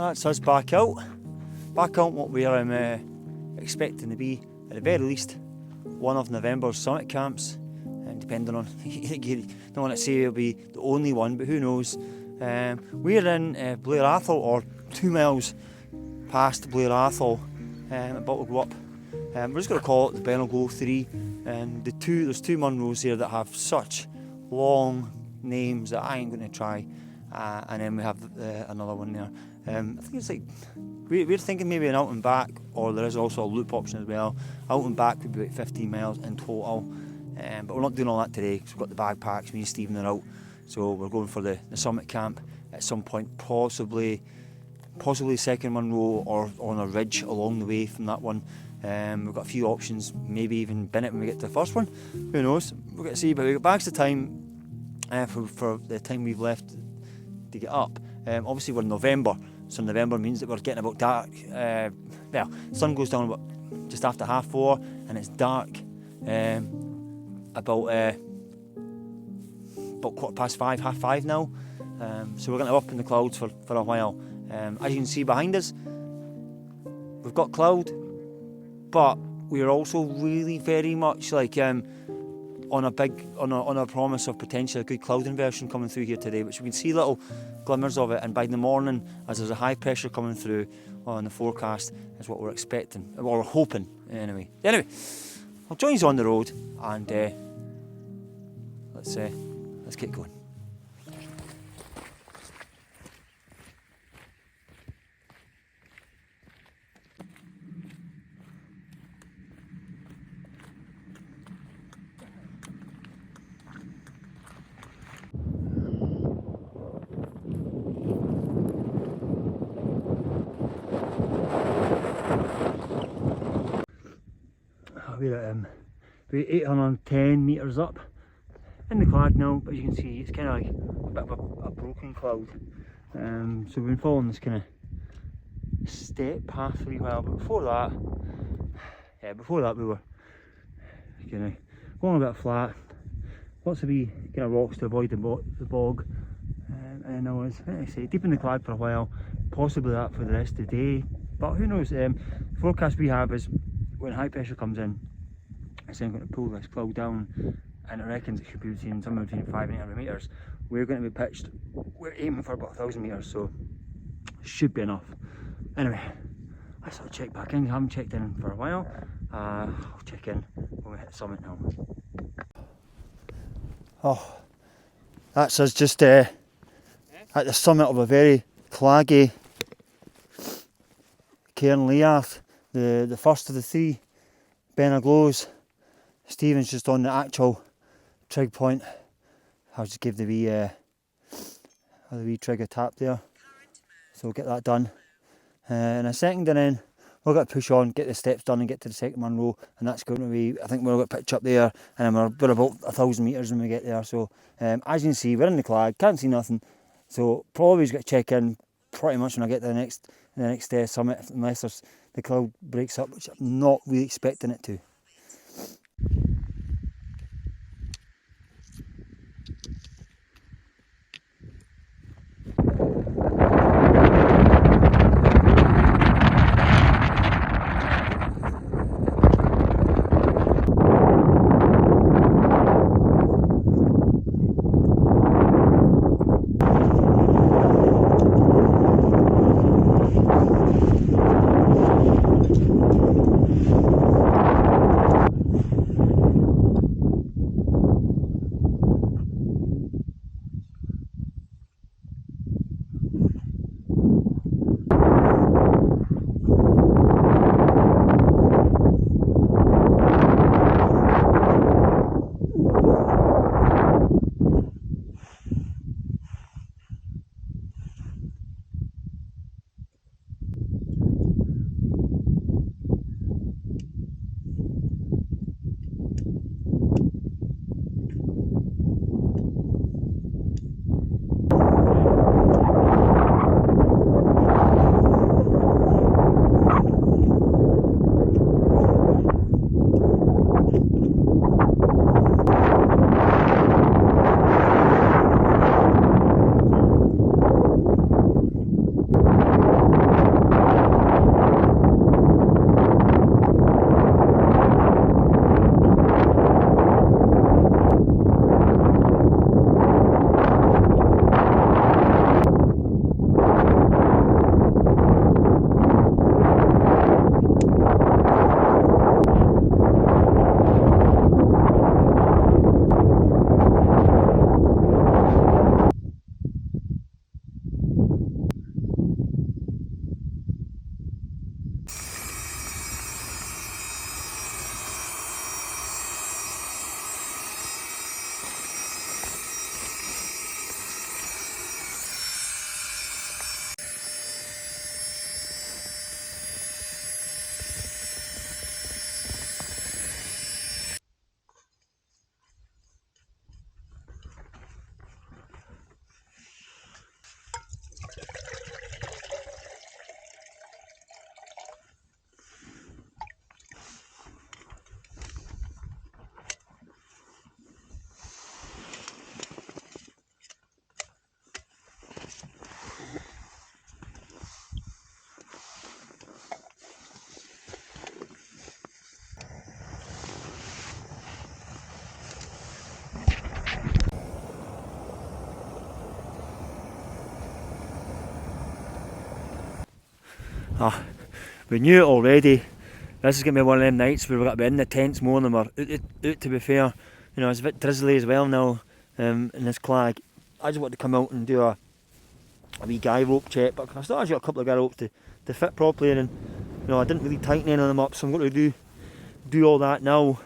That's us back out what we're expecting to be, at the very least, one of November's summit camps, and depending on, you don't want to say it'll be the only one, but who knows. We're in Blair Athol, or 2 miles past Blair Athol, about to go up. We're just going to call it the Beinn Go 3. There's 2 Munros here that have such long names that I ain't going to try, and then we have another one there. I think it's like, we're thinking maybe an out and back, or there is also a loop option as well. Out and back would be about 15 miles in total, but we're not doing all that today because we've got the bagpacks. Me and Stephen are out, so we're going for the summit camp at some point, possibly second Munro, or on a ridge along the way from that one. We've got a few options, maybe even bin it when we get to the first one. Who knows? We're going to see, but we've got bags of time for the time we've left to get up. Obviously we're in November, so November means that we're getting about dark. Well, sun goes down about just after 4:30, and it's dark about 5:15, 5:30 now. So we're going to be up in the clouds for a while. As you can see behind us, we've got cloud, but we're also really very much like on a promise of potentially a good cloud inversion coming through here today, which we can see little glimmers of it, and by the morning, as there's a high pressure coming through on the forecast, is what we're expecting, or we're hoping anyway. I'll join you on the road, and let's get going. We're at about 810 metres up in the clag now, but as you can see, it's kind of like a bit of a broken cloud. So we've been following this kind of step path for a while, but before that we were kind of going a bit flat, lots of wee kind of rocks to avoid the bog, and I was, like I say, deep in the clag for a while, possibly that for the rest of the day, but who knows. The forecast we have is when high pressure comes in, it's then going to pull this cloud down, and it reckons it should be between somewhere between 5 and 800 metres. We're going to be pitched, we're aiming for about 1,000 metres, so it should be enough. Anyway, let's sort of check back in. I haven't checked in for a while. I'll check in when we hit the summit now. Oh, that's us just at the summit of a very claggy Cairn Leath, the first of the 3 Beinn Go's. Stephen's just on the actual trig point. I'll just give the wee trig a tap there, so we'll get that done in a second, and then we'll get to push on, get the steps done, and get to the second Munro, and that's going to be, I think we'll get pitch up there, and we're about 1,000 metres when we get there. So as you can see, we're in the clag, can't see nothing, so probably just got to check in pretty much when I get to the next summit, unless the cloud breaks up, which I'm not really expecting it to. We knew it already. This is going to be one of them nights where we're going to be in the tents more than we're out, to be fair. You know, it's a bit drizzly as well now in this clag. I just wanted to come out and do a wee guy rope check, but I still actually got a couple of guy ropes to fit properly, and you know, I didn't really tighten any of them up, so I'm going to do all that now.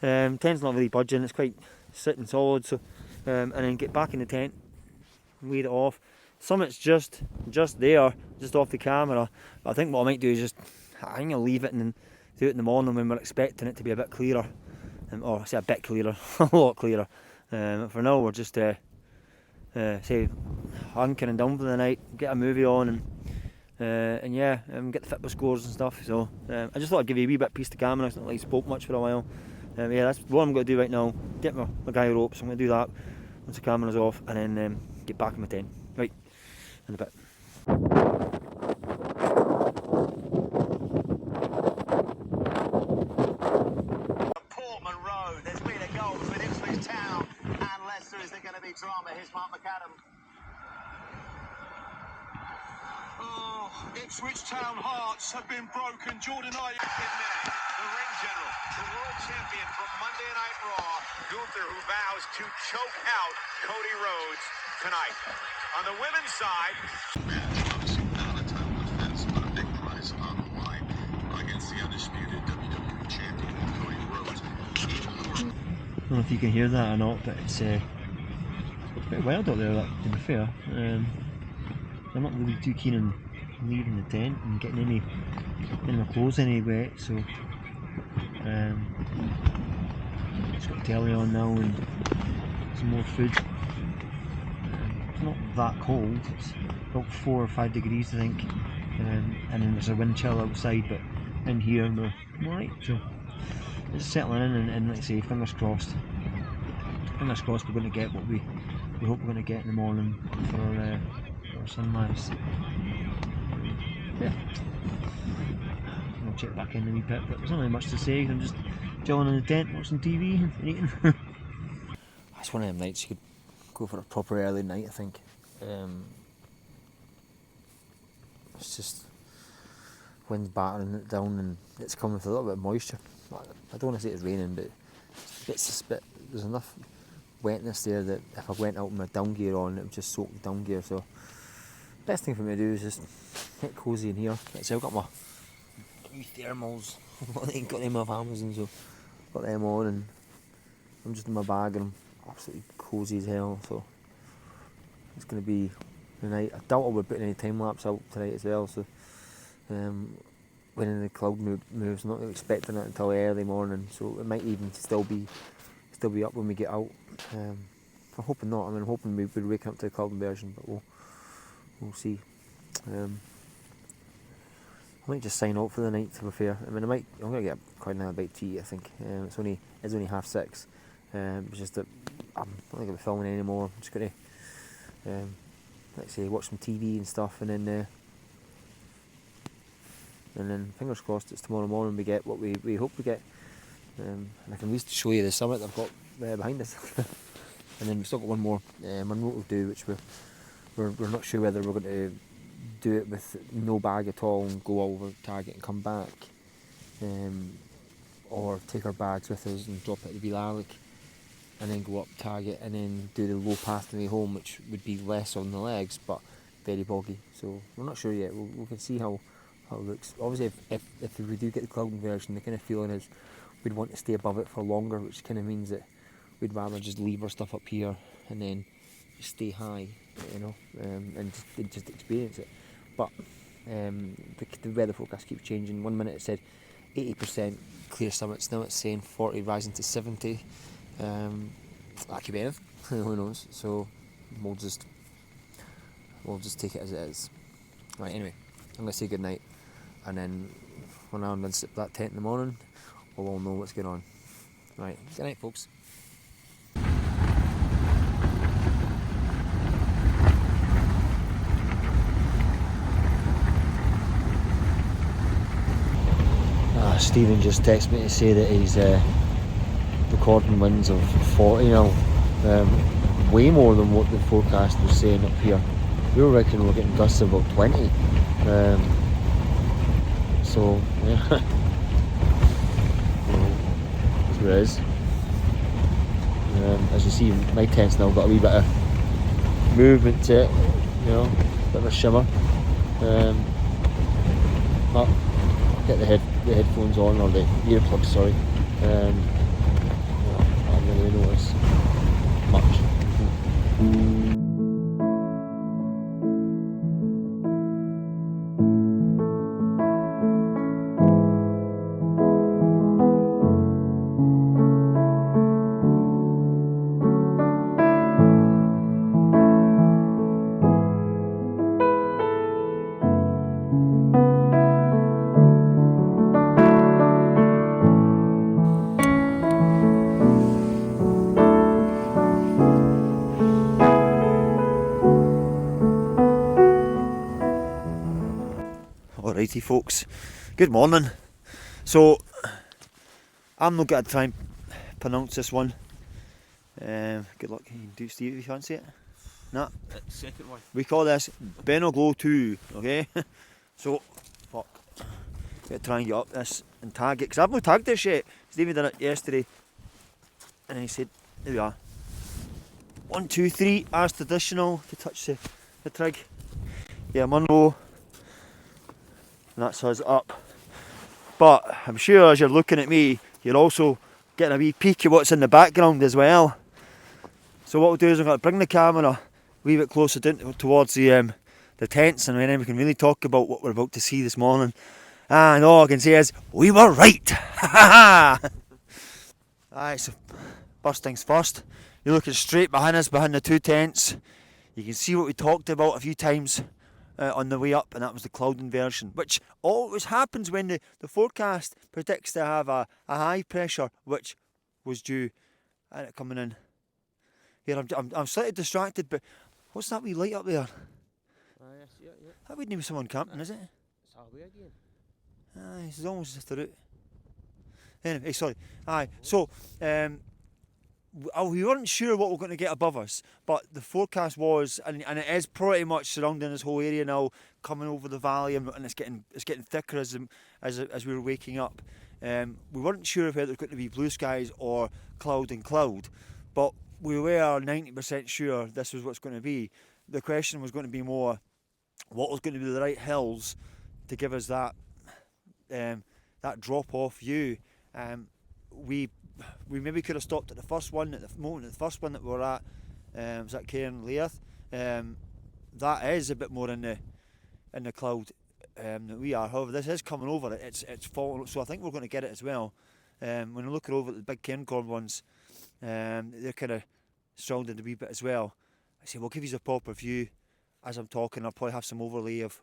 Tent's not really budging, it's quite sitting solid, so and then get back in the tent and weigh it off. Some it's just there, just off the camera, but I think what I might do is I think I'll leave it and then do it in the morning when we're expecting it to be a bit clearer, or I say a bit clearer, a lot clearer. For now we're just say hunkering down for the night, get a movie on, and yeah, get the Fitbit scores and stuff. So I just thought I'd give you a wee bit piece to camera. It's not like I spoke much for a while. Yeah, that's what I'm going to do right now. Get my guy ropes. I'm going to do that once the camera's off, and then get back in my tent. Right, in a bit. Drama. Here's Mark McAdam. Oh, Ipswich Town hearts have been broken. Jordan Ayew. The ring general, the world champion from Monday Night Raw, Gunther, who vows to choke out Cody Rhodes tonight. On the women's side, obviously not a title defense, but a big prize on the line against the undisputed WWE champion Cody Rhodes. I don't know if you can hear that or not, but it's a bit wild out there, to be fair. I'm not really too keen on leaving the tent and getting any my clothes any wet, so just got telly on now and some more food. It's not that cold, it's about 4 or 5 degrees I think, and then there's a wind chill outside, but in here we're alright, so it's settling in, and like I say, fingers crossed we're going to get what we hope we're going to get in the morning for sunrise. Yeah, I'll check back in a wee bit, but there's not really much to say. I'm just chilling in the tent, watching TV and eating. It's one of them nights you could go for a proper early night, I think. It's just wind's battering it down and it's coming with a little bit of moisture. I don't want to say it's raining, but there's enough wetness there that if I went out with my down gear on, it would just soak the down gear. So best thing for me to do is just get cosy in here. So I've got my new thermals. I got them off Amazon, so got them on, and I'm just in my bag and I'm absolutely cosy as hell. So it's going to be the night. I doubt I'll be putting any time lapse out tonight as well. So when the cloud moves, I'm not really expecting it until early morning. So it might even still be up when we get out. I'm hoping not. I mean, I'm hoping we'll be waking up to the cloud inversion, but we'll see. I might just sign out for the night, to be fair. I mean, I'm gonna get quite a bite to eat, I think. It's only 6:30. It's just that I'm not gonna be filming anymore. I'm just gonna, like I say, watch some TV and stuff, and then fingers crossed it's tomorrow morning we get what we hope we get. And I can at least show you the summit I've got behind us. And then we've still got one more to do, which we're not sure whether we're going to do it with no bag at all and go over target and come back, or take our bags with us and drop it at the Vilalic and then go up target and then do the low path on the way home, which would be less on the legs but very boggy. So we're not sure yet. We can see how it looks. Obviously if we do get the cloud inversion, the kind of feeling is we'd want to stay above it for longer, which kind of means that we'd rather just leave our stuff up here and then just stay high, you know, and just experience it. But the weather forecast keeps changing. 1 minute it said 80% clear summits, now it's saying 40 rising to 70. That could be anything, who knows. So we'll just take it as it is. Right, anyway, I'm going to say goodnight, and then when I'm done sit that tent in the morning, we'll all know what's going on. Right, good night, folks. Stephen just texted me to say that he's recording winds of 40 now, way more than what the forecast was saying up here. We were reckoning we're getting gusts of about 20. So yeah, that's what it is. As you see, my tent's now got a wee bit of movement to it, you know, bit of a shimmer. But I'll get the headphones on, or the earplugs, sorry. I don't really notice much. Alrighty folks, good morning. So, I'm not going to try and pronounce this one. Good luck, you can do it, Steve, if you fancy it. Nah. The second one. We call this Beinn 2, okay? So, fuck. Gotta try and get up this and tag it, because I've not tagged this yet. Stevie done it yesterday. And then he said, there we are. 1, 2, 3, as traditional, to touch the trig. Yeah, Munro. And that's us up. But I'm sure as you're looking at me, you're also getting a wee peek at what's in the background as well. So what we'll do is I'm going to bring the camera a wee bit closer down towards the tents, and then we can really talk about what we're about to see this morning. And all I can say is, we were right! Ha ha! Alright, so first things first, you're looking straight behind us, behind the two tents. You can see what we talked about a few times on the way up, and that was the cloud inversion, which always happens when the forecast predicts to have a high pressure, which was due at it coming in. Here, I'm slightly distracted, but what's that wee light up there? Yes, yeah. That wouldn't be someone camping, is it? It's halfway again. Aye, this is almost just the route. Anyway, sorry. Aye, so we weren't sure what we're going to get above us, but the forecast was, and it is pretty much surrounding this whole area now, coming over the valley, and it's getting thicker as we were waking up. We weren't sure whether it was going to be blue skies or cloud and cloud, but we were 90% sure this was what's going to be. The question was going to be more, what was going to be the right hills to give us that drop-off view. We maybe could have stopped at the first one, at the moment, the first one that we were at, was at Cairn Leith. That is a bit more in the cloud than we are. However, this is coming over it. It's falling, so I think we're going to get it as well. When I look over at the big cairncorn ones, they're kind of surrounded a wee bit as well. I say we'll give you a proper view as I'm talking. I'll probably have some overlay of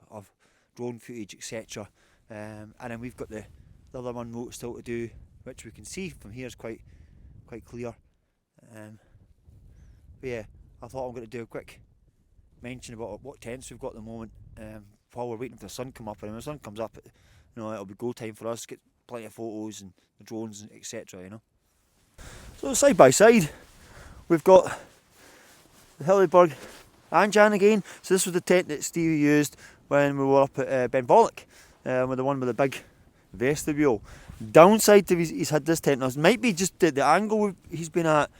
drone footage, etc. And then we've got the other one motor still to do, which we can see from here is quite clear. But yeah, I thought I'm going to do a quick mention about what tents we've got at the moment while we're waiting for the sun to come up. And when the sun comes up, it'll be go time for us, get plenty of photos and the drones and etc. So side by side, we've got the Hillyberg and Jan again. So this was the tent that Stevie used when we were up at Beinn, with the one with the big vestibule. Downside to he's had this tent now, it might be just the angle he's been at.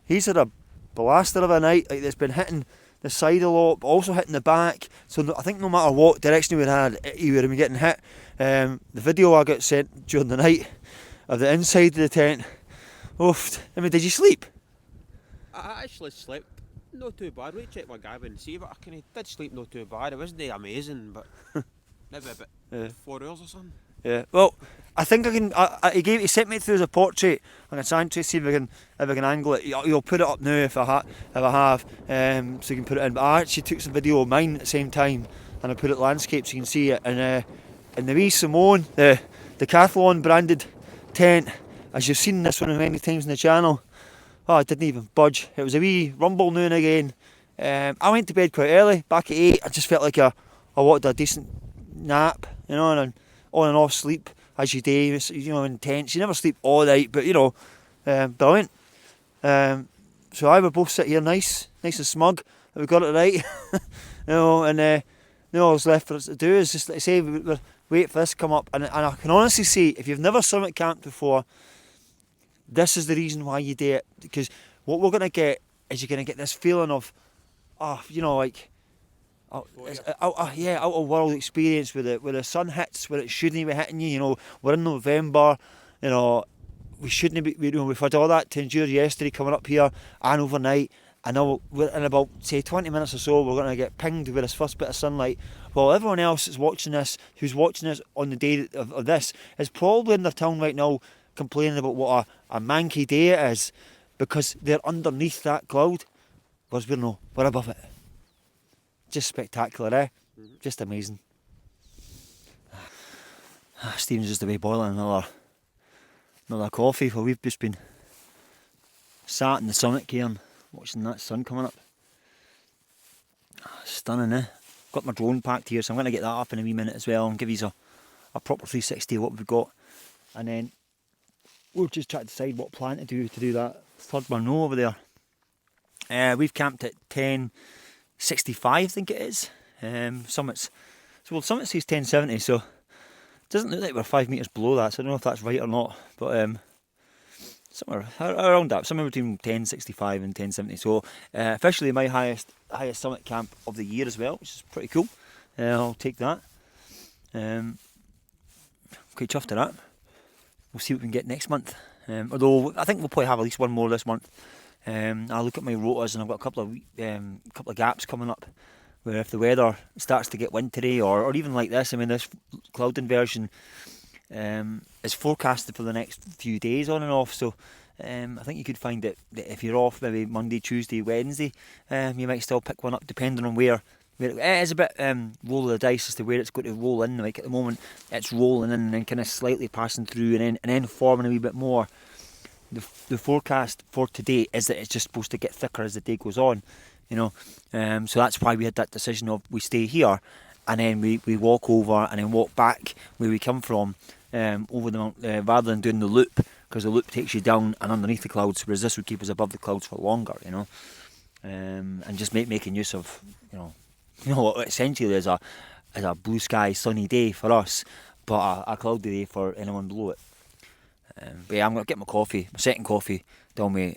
He's had a blaster of a night, like that's been hitting the side a lot, but also hitting the back. So I think no matter what direction he would have been getting hit. The video I got sent during the night of the inside of the tent. Oof. I mean, did you sleep? I actually slept not too bad. We checked my Garmin and see, but I did sleep not too bad. It wasn't amazing, but maybe about 4 hours or something. Yeah. Well, I think I can. He sent me through as a portrait. I'm gonna try to see if I can angle it. He'll put it up now if I have, so you can put it in. But I actually took some video of mine at the same time, and I put it landscape so you can see it. And the wee Simone, the Decathlon branded tent, as you've seen this one many times on the channel. Oh, it didn't even budge. It was a wee rumble now and again. I went to bed quite early, back at 8. I just felt like I wanted a decent nap, and on and off sleep as you do, intense. You never sleep all night, but brilliant. So I were both sit here nice and smug that we got it right. And all I was left for us to do is just, like I say, we're wait for this to come up. And I can honestly say, if you've never summit camped before, this is the reason why you do it. Because what we're going to get is you're going to get this feeling of, you know, like, out of world experience where the sun hits where it shouldn't be hitting you. You know, we're in November, you know, we shouldn't be, you know, we've had all that to endure yesterday coming up here and overnight. I know we're in about, say, 20 minutes or so, we're going to get pinged with this first bit of sunlight. Well, everyone else is watching this, who's watching this on the day of this, is probably in their town right now complaining about what a manky day it is because they're underneath that cloud, whereas we're above it. Just spectacular, eh? Mm-hmm. Just amazing. Stephen's just away boiling another coffee. Well, we've just been sat in the summit cairn watching that sun coming up. Stunning, eh? Got my drone packed here, so I'm going to get that up in a wee minute as well and give you a proper 360 of what we've got. And then we'll just try to decide what plan to do that third one over there. We've camped at 1065, I think it is. Summit says 1070, so it doesn't look like we're 5 metres below that, so I don't know if that's right or not, but somewhere around that, somewhere between 1065 and 1070. So officially my highest summit camp of the year as well, which is pretty cool. I'll take that. Quite chuffed to that. We'll see what we can get next month. Although I think we'll probably have at least one more this month. I'll look at my rotas and I've got a couple of gaps coming up where if the weather starts to get wintry or even like this, I mean this cloud inversion is forecasted for the next few days on and off, so I think you could find that if you're off maybe Monday, Tuesday, Wednesday, you might still pick one up depending on where it is a bit roll of the dice as to where it's going to roll in. Like at the moment it's rolling in and then kind of slightly passing through and then forming a wee bit more. The forecast for today is that it's just supposed to get thicker as the day goes on, you know. So that's why we had that decision of we stay here and then we walk over and then walk back where we come from over the mountain, rather than doing the loop, because the loop takes you down and underneath the clouds, whereas this would keep us above the clouds for longer, you know. And just making use of, you know what essentially is a blue sky sunny day for us, but a cloudy day for anyone below it. But yeah, I'm going to get my second coffee down me,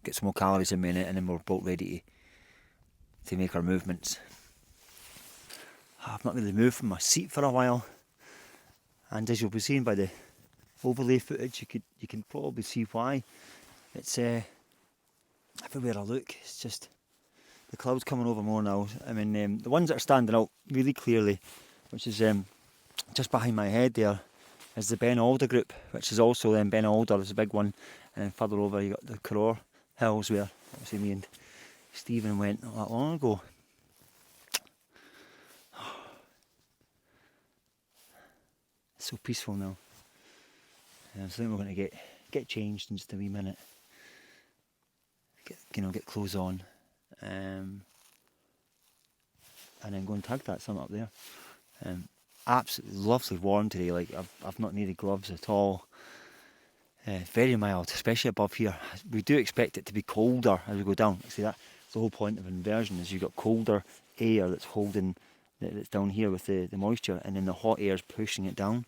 get some more calories in me in it, and then we're both ready to make our movements. I've not really moved from my seat for a while, and as you'll be seeing by the overlay footage, you can probably see why. It's everywhere I look, it's just the clouds coming over more now. I mean, the ones that are standing out really clearly, which is just behind my head there, is the Beinn group, which is also Beinn is a big one, and then further over you got the Caror Hills where obviously me and Stephen went not that long ago. It's so peaceful now. So I think we're going to get changed in just a wee minute. Get clothes on, and then go and tag that summit up there. Absolutely lovely warm today. Like I've not needed gloves at all. Very mild, especially above here. We do expect it to be colder as we go down. See, that's the whole point of inversion, is you've got colder air that's holding, that's down here with the moisture, and then the hot air is pushing it down.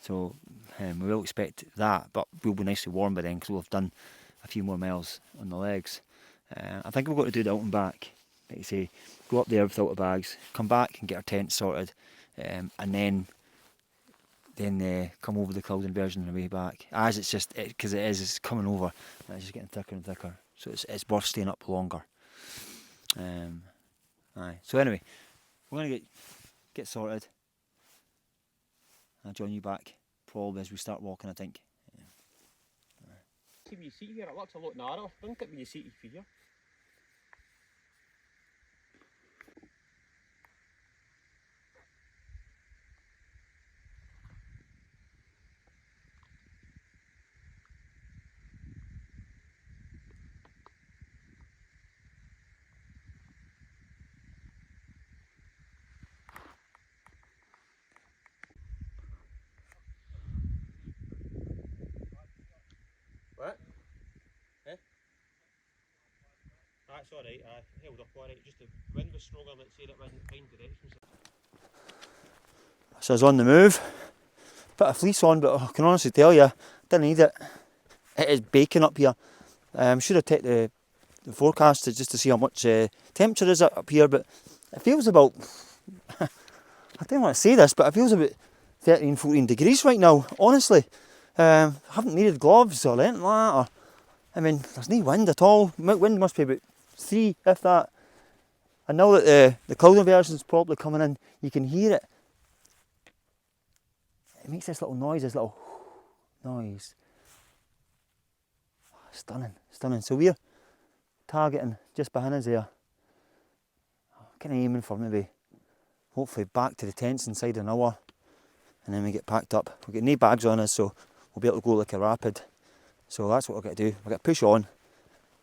So we will expect that, but we'll be nicely warm by then because we'll have done a few more miles on the legs. I think we're going to do the out and back. Like you say, go up there without the bags, come back and get our tent sorted, and then come over the cloud inversion on the way back. As it's just, because it's coming over, and it's just getting thicker and thicker. So it's worth staying up longer. So anyway, we're going to get sorted. I'll join you back probably as we start walking, I think. See when you seat here, it looks a lot narrower, doesn't it, when you seat here? What? Eh? That's alright, I held up alright, just the wind was stronger, let's say, that wasn't fine directions. So I was on the move. Bit of fleece on, but I can honestly tell you, didn't need it. It is baking up here. Should have taken the forecast just to see how much temperature is up here, but it feels about, I don't want to say this, but it feels about 13, 14 degrees right now, honestly. I haven't needed gloves or anything like that, or, I mean, there's no wind at all. Wind must be about 3, if that. And now that the cloud inversion is probably coming in, you can hear it. It makes this little noise, this little noise. Stunning, stunning. So we're targeting just behind us there. Kind of aiming for maybe, hopefully back to the tents inside an hour, and then we get packed up. We've got no bags on us, so we'll be able to go like a rapid. So that's what we're going to do. We're going to push on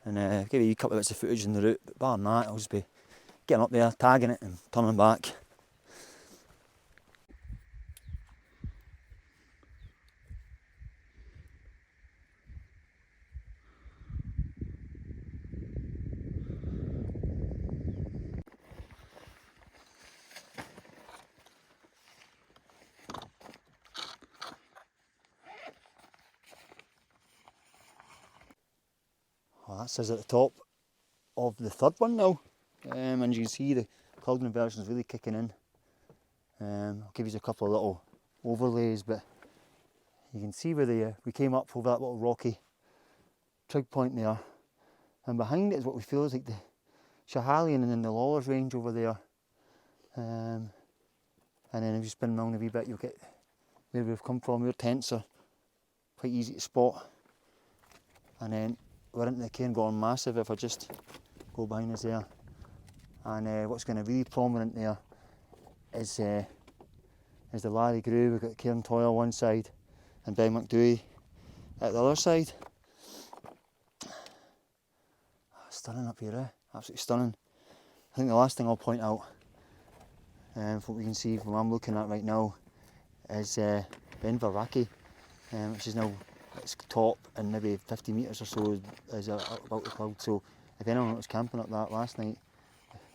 and give you a couple of bits of footage in the route. But bar than that, I'll just be getting up there, tagging it and turning back. Well, that's us at the top of the third one now, and you can see the cloud inversion is really kicking in. I'll give you a couple of little overlays, but you can see where we came up over that little rocky trig point there, and behind it is what we feel is like the Schiehallion and then the Lawlers range over there. And then if you spin round a wee bit, you'll get where we've come from. Our tents are quite easy to spot, and then we're into the Cairngorm Massif if I just go behind us there. And what's going to be really prominent there is the Larry Grew. We've got Cairn Toy on one side and Beinn McDooey at the other side. Stunning up here, absolutely stunning. I think the last thing I'll point out, from what we can see from what I'm looking at right now, is Beinn, which is now its top and maybe 50 metres or so is about the cloud. So if anyone was camping up that last night,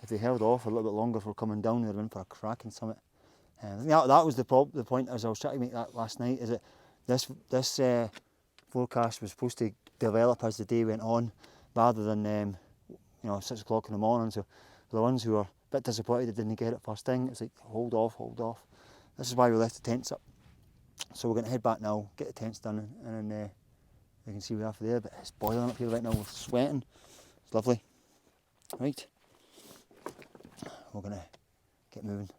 if they held off a little bit longer for coming down, they'd have been for a cracking summit. I think that was the point as I was trying to make that last night, is that this forecast was supposed to develop as the day went on, rather than 6 o'clock in the morning. So for the ones who were a bit disappointed they didn't get it first thing, it's like hold off. This is why we left the tents up. So we're going to head back now, get the tents done, and then you can see we're after there. But it's boiling up here right now, we're sweating. It's lovely. Right, we're going to get moving.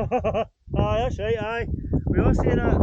Aye, that's right, aye. We all say that.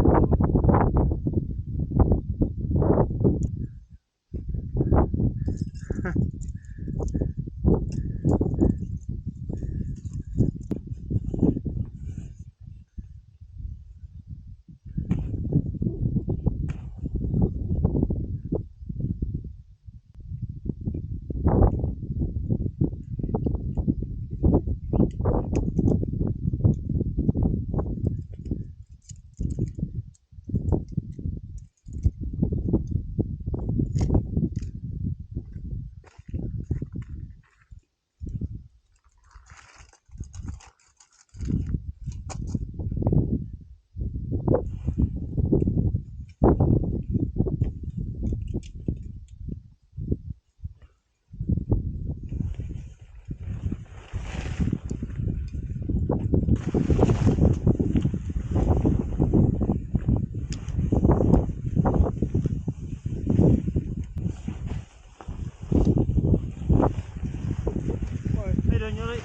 How you doing, you alright?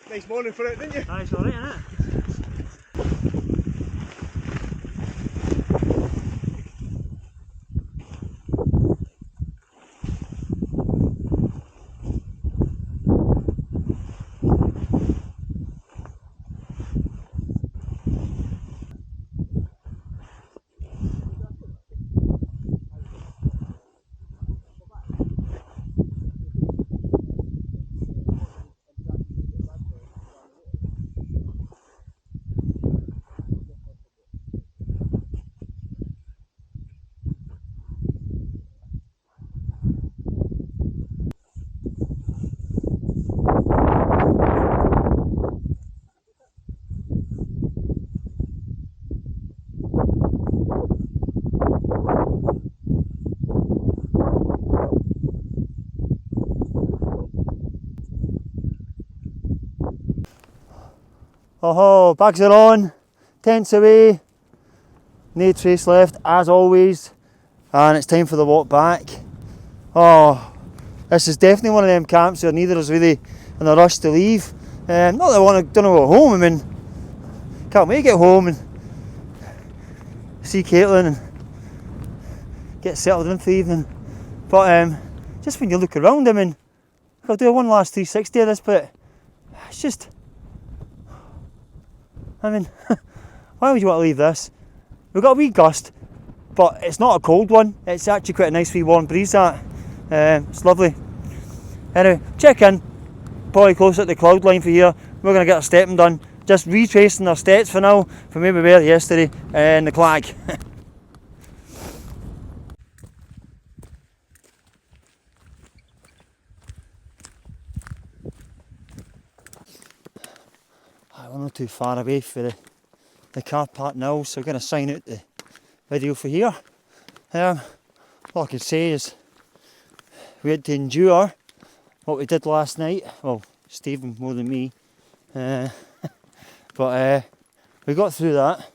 Nice morning for it, didn't you? Aye, it's alright, innit? Oh, bags are on, tents away, no trace left as always, and it's time for the walk back. Oh, this is definitely one of them camps where neither is really in a rush to leave. Not that I don't want to go home, I mean, can't wait to get home and see Caitlin and get settled in for the evening. But just when you look around, I mean, I'll do one last 360 of this, but it's just, I mean, why would you want to leave this? We've got a wee gust, but it's not a cold one. It's actually quite a nice wee warm breeze that. It's lovely. Anyway, check in, probably close at the cloud line for here. We're going to get our stepping done. Just retracing our steps for now, from where we were yesterday in the clag. We're not too far away for the car park now, so we're going to sign out the video for here. All I can say is we had to endure what we did last night. Well, Stephen more than me, but we got through that,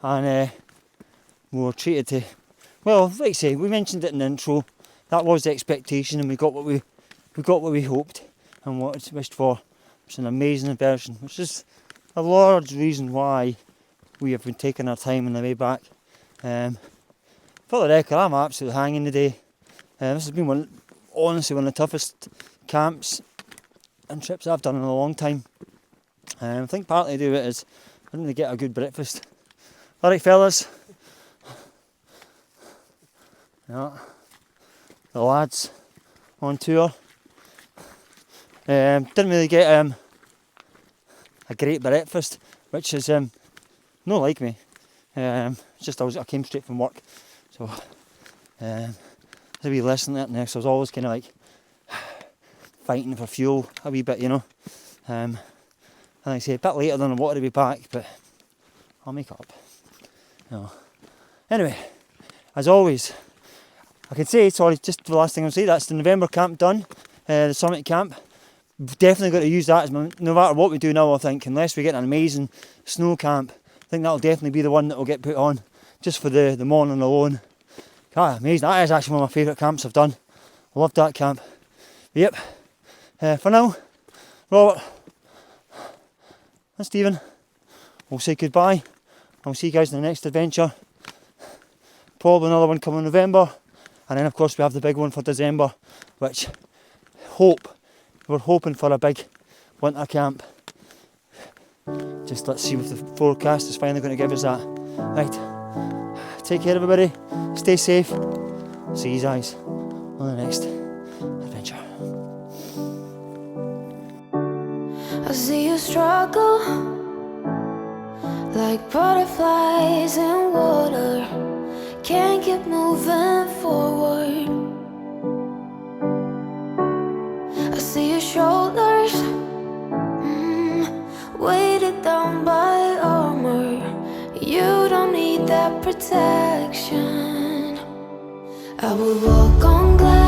and we were treated to, well, like I say, we mentioned it in the intro. That was the expectation, and we got what we hoped and what we wished for. It's an amazing inversion, which is a large reason why we have been taking our time on the way back. For the record, I'm absolutely hanging today. This has been honestly one of the toughest camps and trips I've done in a long time. I think partly to do it is I didn't really get a good breakfast. Alright fellas, yeah, the lads on tour. Didn't really get a great breakfast, which is not like me. Just I came straight from work, so there's a wee lesson there next. I was always kind of like fighting for fuel a wee bit, you know. And like I say, a bit later than I wanted to be back, but I'll make up. You know. Anyway, as always, I can say, sorry, just the last thing I'll say, that's the November camp done, the summit camp. We've definitely got to use that, no matter what we do now, I think, unless we get an amazing snow camp. I think that'll definitely be the one that will get put on, just for the morning alone. God, amazing, that is actually one of my favourite camps I've done. I loved that camp. Yep, for now, Robert, and Stephen, we'll say goodbye. I'll see you guys in the next adventure. Probably another one coming in November, and then of course we have the big one for December, which we're hoping for a big winter camp. Just let's see if the forecast is finally going to give us that. Right, take care everybody, stay safe, see you guys on the next adventure. I see you struggle like butterflies in water, can't keep moving forward. I see your shoulders weighted down by armor. You don't need that protection. I would walk on glass.